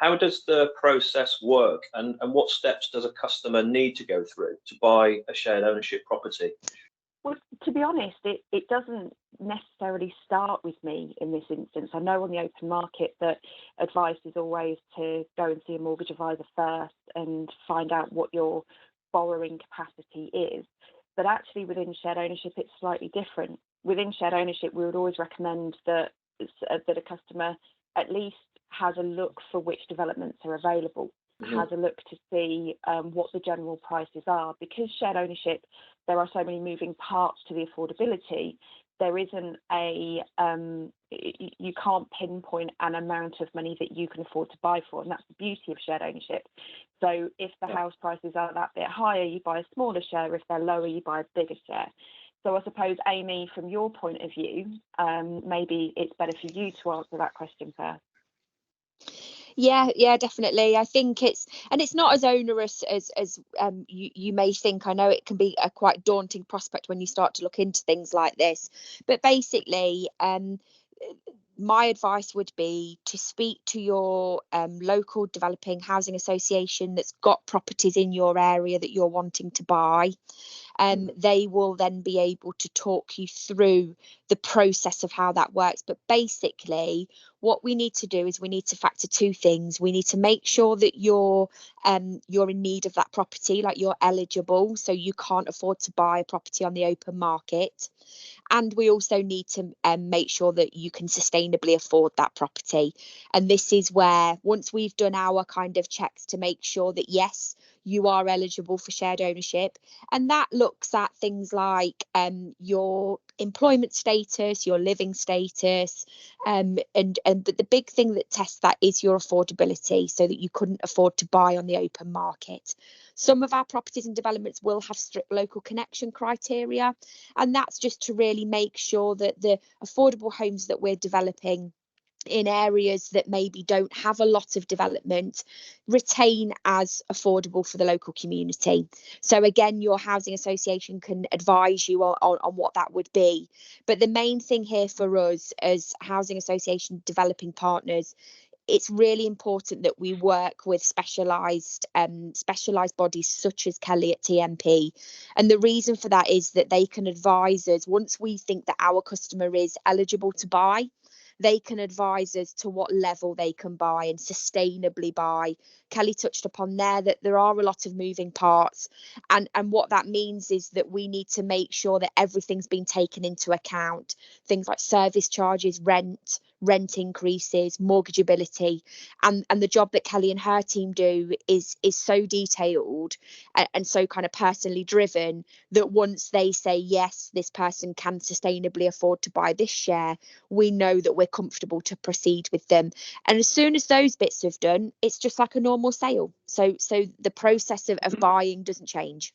how does the process work, and what steps does a customer need to go through to buy a shared ownership property? Well, to be honest, it doesn't necessarily start with me in this instance. I know on the open market that advice is always to go and see a mortgage advisor first and find out what your borrowing capacity is. But actually within shared ownership, it's slightly different. Within shared ownership, we would always recommend that a customer at least has a look for which developments are available. Has a look to see what the general prices are. Because shared ownership, there are so many moving parts to the affordability, there isn't you can't pinpoint an amount of money that you can afford to buy for, and that's the beauty of shared ownership. So if the house prices are that bit higher, you buy a smaller share. If they're lower, you buy a bigger share. So I suppose, Amy, from your point of view, maybe it's better for you to answer that question first. Yeah, definitely. I think it's not as onerous as you may think. I know it can be a quite daunting prospect when you start to look into things like this, but basically, my advice would be to speak to your local developing housing association that's got properties in your area that you're wanting to buy. They will then be able to talk you through the process of how that works. But basically, what we need to do is we need to factor two things. We need to make sure that you're in need of that property, like you're eligible, so you can't afford to buy a property on the open market. And we also need to make sure that you can sustainably afford that property. And this is where, once we've done our kind of checks to make sure that, yes, you are eligible for shared ownership, and that looks at things like your employment status, your living status, and the big thing that tests that is your affordability, so that you couldn't afford to buy on the open market. Some of our properties and developments will have strict local connection criteria, and that's just to really make sure that the affordable homes that we're developing in areas that maybe don't have a lot of development retain as affordable for the local community. So again, your housing association can advise you on what that would be. But the main thing here for us as housing association developing partners, it's really important that we work with specialised bodies such as Kelly at TMP. And the reason for that is that they can advise us once we think that our customer is eligible to buy. They can advise us to what level they can buy and sustainably buy. Kelly touched upon there that there are a lot of moving parts. And what that means is that we need to make sure that everything's been taken into account. Things like service charges, rent increases, mortgageability. And the job that Kelly and her team do is so detailed and so kind of personally driven that once they say, yes, this person can sustainably afford to buy this share, we know that we're comfortable to proceed with them. And as soon as those bits have done, it's just like a normal sale. So the process of buying doesn't change.